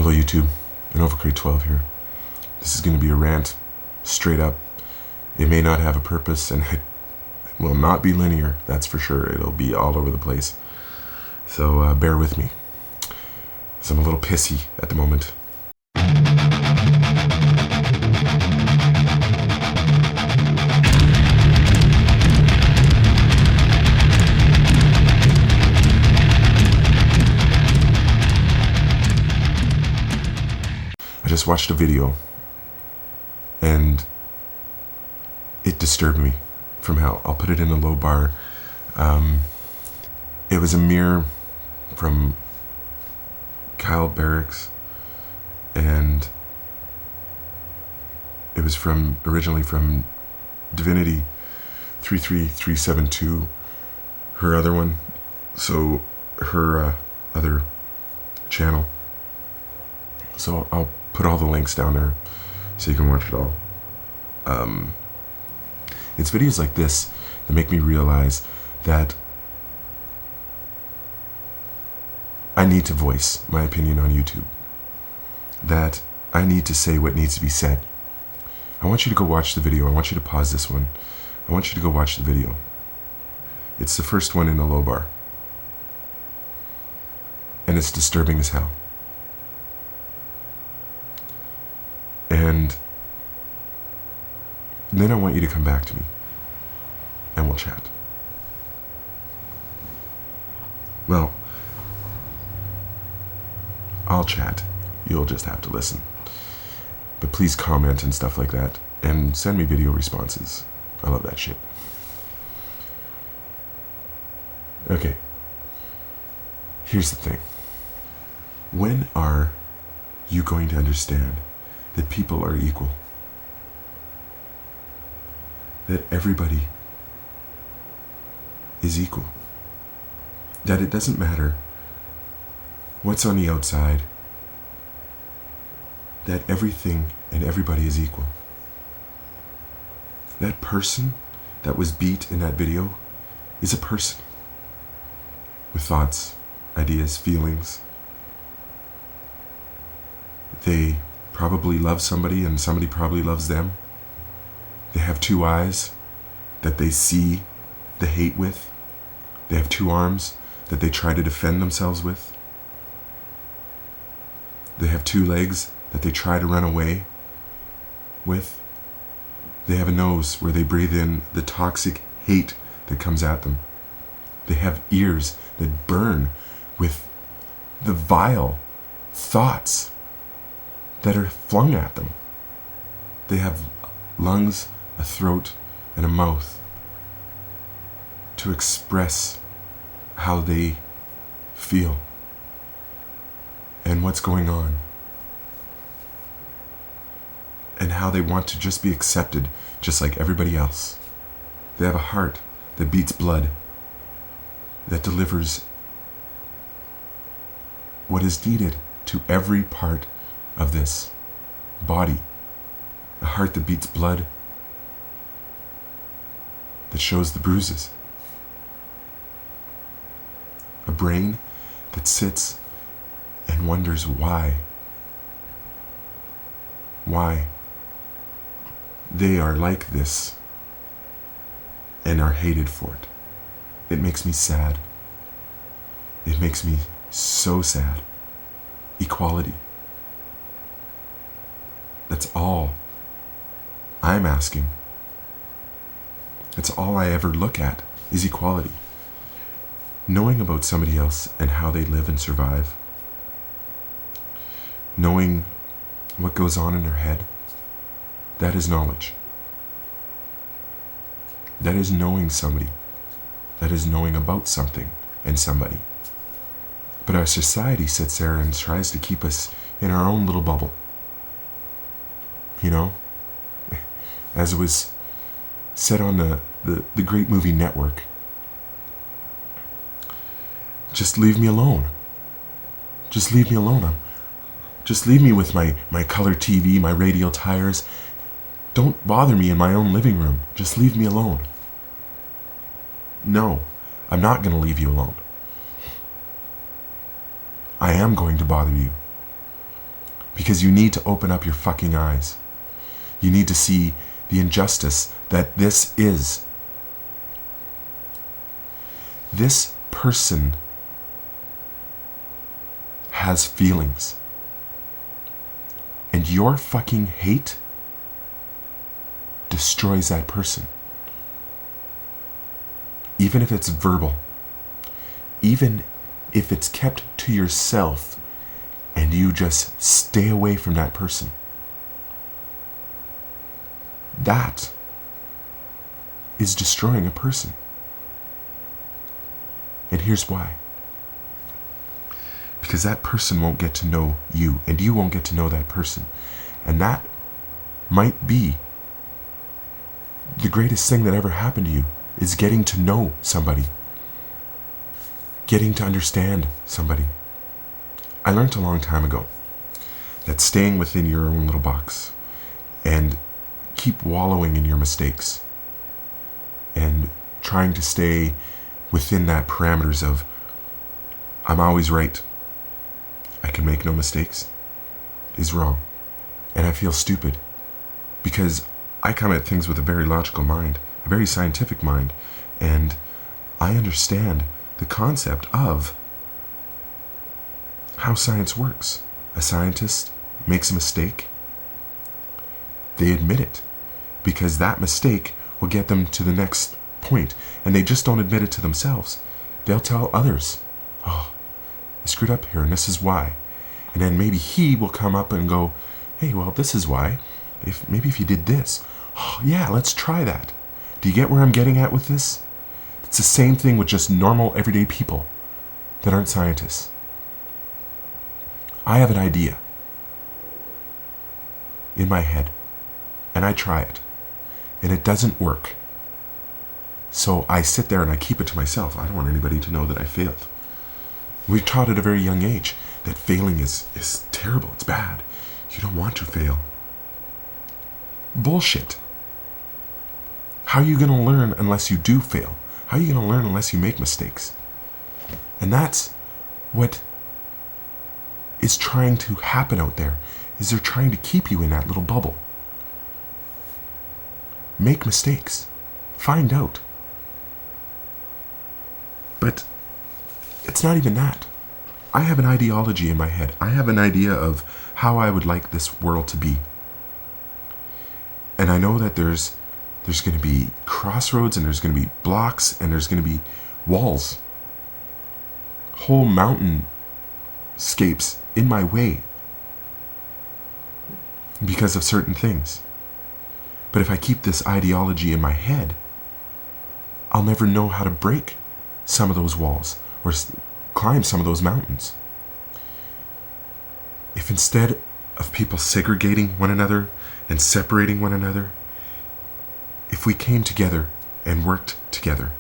Hello YouTube, Novacrate 12 here. This is going to be a rant, straight up. It may not have a purpose, and it will not be linear, that's for sure. It'll be all over the place. So bear with me, because I'm a little pissy at the moment. I just watched a video and it disturbed me from hell. I'll put it in a low bar. It was a mirror from Kyle Barracks, and it was originally from Divinity 33372, her other one, so her other channel. So I'll put all the links down there so you can watch it all. It's videos like this that make me realize that I need to voice my opinion on YouTube. That I need to say what needs to be said. I want you to go watch the video. I want you to pause this one. I want you to go watch the video. It's the first one in the low bar. And it's disturbing as hell. And then I want you to come back to me and we'll chat. Well, I'll chat. You'll just have to listen. But please comment and stuff like that, and send me video responses. I love that shit. Okay. Here's the thing. When are you going to understand that people are equal? That everybody is equal. That it doesn't matter what's on the outside. That everything and everybody is equal. That person that was beat in that video is a person with thoughts, ideas, feelings. They probably love somebody and somebody probably loves them. They have two eyes that they see the hate with. They have two arms that they try to defend themselves with. They have two legs that they try to run away with. They have a nose where they breathe in the toxic hate that comes at them. They have ears that burn with the vile thoughts that are flung at them. They have lungs, a throat, and a mouth to express how they feel and what's going on, and how they want to just be accepted just like everybody else. They have a heart that beats blood, that delivers what is needed to every part of this body. A heart that beats blood, that shows the bruises. A brain that sits and wonders why. Why they are like this and are hated for it. It makes me sad. It makes me so sad. Equality. That's all I'm asking. That's all I ever look at, is equality. Knowing about somebody else and how they live and survive. Knowing what goes on in their head. That is knowledge. That is knowing somebody. That is knowing about something and somebody. But our society sits there and tries to keep us in our own little bubble. You know? As it was said on the great movie Network. Just leave me alone. Just leave me alone. Just leave me with my color TV, my radial tires. Don't bother me in my own living room. Just leave me alone. No, I'm not going to leave you alone. I am going to bother you. Because you need to open up your fucking eyes. You need to see the injustice that this is. This person has feelings. And your fucking hate destroys that person. Even if it's verbal. Even if it's kept to yourself and you just stay away from that person. That is destroying a person. And here's why. Because that person won't get to know you, and you won't get to know that person. And that might be the greatest thing that ever happened to you, is getting to know somebody. Getting to understand somebody. I learned a long time ago that staying within your own little box and keep wallowing in your mistakes and trying to stay within that parameters of I'm always right, I can make no mistakes, is wrong. And I feel stupid because I come at things with a very logical mind, a very scientific mind, and I understand the concept of how science works. A scientist makes a mistake, they admit it, because that mistake will get them to the next point, and they just don't admit it to themselves. They'll tell others, oh, I screwed up here and this is why. And then maybe he will come up and go, hey, well, this is why. Maybe if you did this, oh yeah, let's try that. Do you get where I'm getting at with this? It's the same thing with just normal everyday people that aren't scientists. I have an idea in my head and I try it and it doesn't work. So I sit there and I keep it to myself. I don't want anybody to know that I failed. We're taught at a very young age that failing is terrible. It's bad. You don't want to fail. Bullshit. How are you going to learn unless you do fail? How are you going to learn unless you make mistakes? And that's what is trying to happen out there, is they're trying to keep you in that little bubble. Make mistakes. Find out. But it's not even that. I have an ideology in my head. I have an idea of how I would like this world to be. And I know that there's going to be crossroads and there's going to be blocks and there's going to be walls. Whole mountainscapes in my way because of certain things. But if I keep this ideology in my head, I'll never know how to break some of those walls or climb some of those mountains. If instead of people segregating one another and separating one another, if we came together and worked together,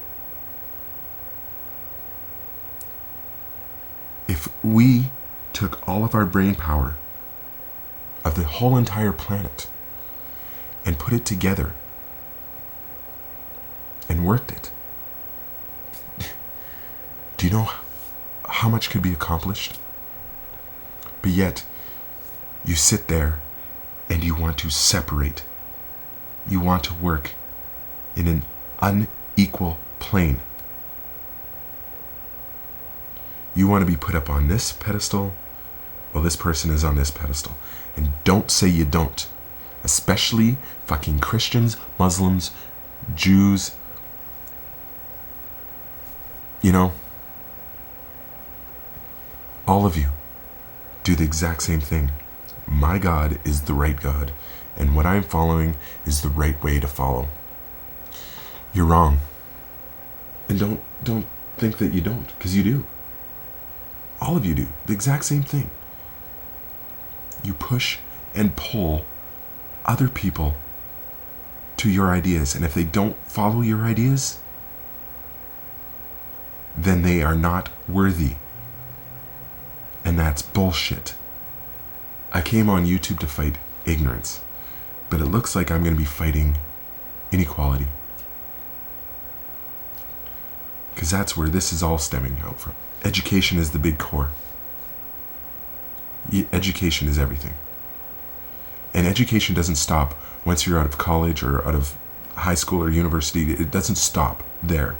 if we took all of our brain power of the whole entire planet and put it together and worked it, do you know how much could be accomplished? But yet, you sit there and you want to separate. You want to work in an unequal plane. You want to be put up on this pedestal, well, this person is on this pedestal. And don't say you don't. Especially fucking Christians, Muslims, Jews. You know, all of you do the exact same thing. My God is the right God, and what I'm following is the right way to follow. You're wrong. And don't think that you don't, because you do. All of you do the exact same thing. You push and pull other people to your ideas, and if they don't follow your ideas, then they are not worthy. And that's bullshit. I came on YouTube to fight ignorance, but it looks like I'm going to be fighting inequality. Because that's where this is all stemming out from. Education is the big core. Education is everything. And education doesn't stop once you're out of college or out of high school or university. It doesn't stop there.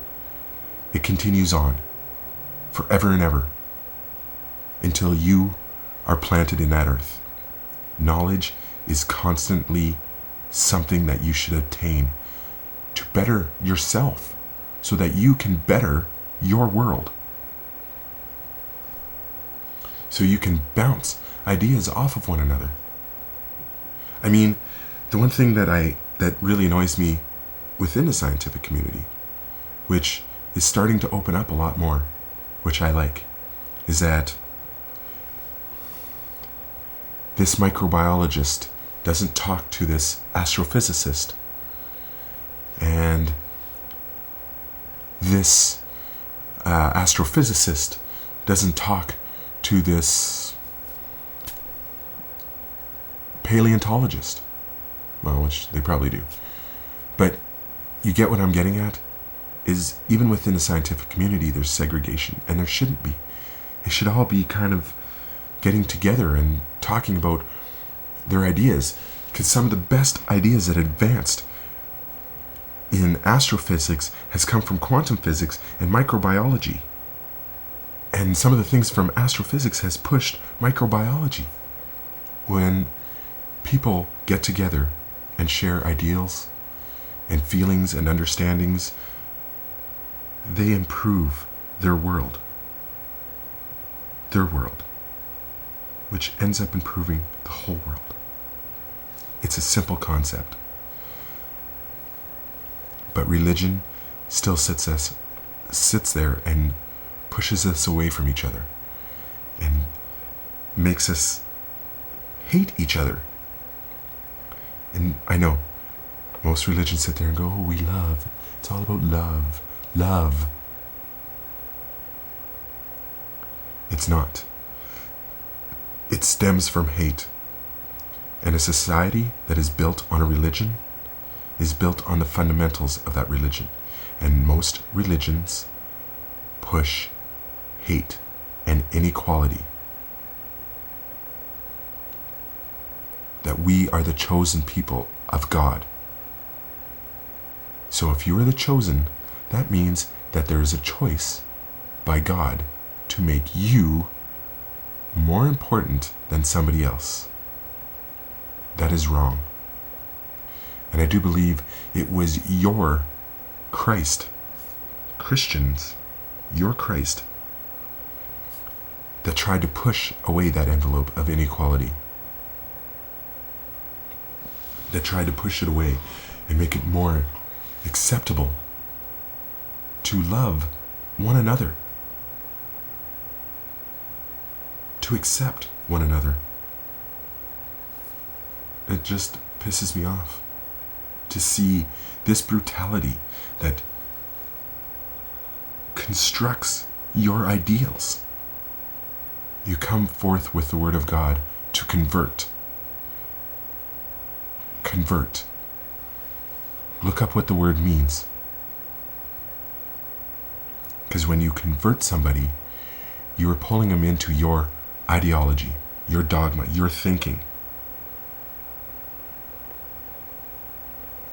It continues on forever and ever until you are planted in that earth. Knowledge is constantly something that you should attain to better yourself so that you can better your world. So you can bounce ideas off of one another. I mean, the one thing that really annoys me within the scientific community, which is starting to open up a lot more, which I like, is that this microbiologist doesn't talk to this astrophysicist, and this astrophysicist doesn't talk to this paleontologist. Well, which they probably do. But you get what I'm getting at? Is even within the scientific community, there's segregation, and there shouldn't be. They should all be kind of getting together and talking about their ideas, because some of the best ideas that advanced in astrophysics has come from quantum physics and microbiology. And some of the things from astrophysics has pushed microbiology. When people get together and share ideals and feelings and understandings, they improve their world. Their world. Which ends up improving the whole world. It's a simple concept. But religion still sits there and pushes us away from each other and makes us hate each other. And I know most religions sit there and go, oh, we love. It's all about love. Love. It's not. It stems from hate. And a society that is built on a religion is built on the fundamentals of that religion. And most religions push hate and inequality. That we are the chosen people of God. So if you are the chosen, that means that there is a choice by God to make you more important than somebody else. That is wrong. And I do believe it was your Christ, Christians, your Christ, that tried to push away that envelope of inequality. That tried to push it away and make it more acceptable to love one another. To accept one another. It just pisses me off to see this brutality that constructs your ideals. You come forth with the word of God to convert. Convert. Look up what the word means. Because when you convert somebody, you are pulling them into your ideology, your dogma, your thinking.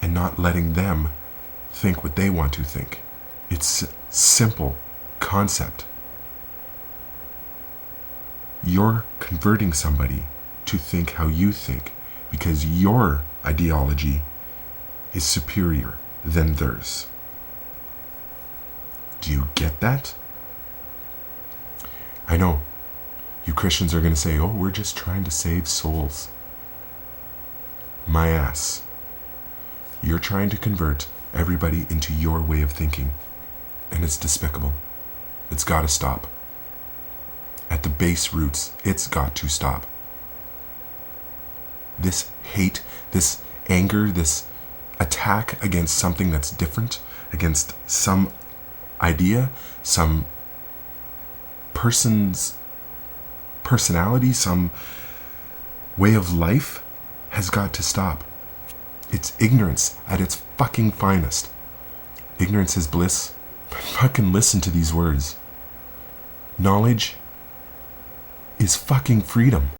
And not letting them think what they want to think. It's a simple concept. You're converting somebody to think how you think because your ideology is superior than theirs. Do you get that? I know you Christians are going to say, oh, we're just trying to save souls. My ass. You're trying to convert everybody into your way of thinking. And it's despicable. It's got to stop. At the base roots, it's got to stop. This hate, this anger, this attack against something that's different, against some idea, some person's personality, some way of life, has got to stop. It's ignorance at its fucking finest. Ignorance is bliss. But fucking listen to these words. Knowledge is fucking freedom.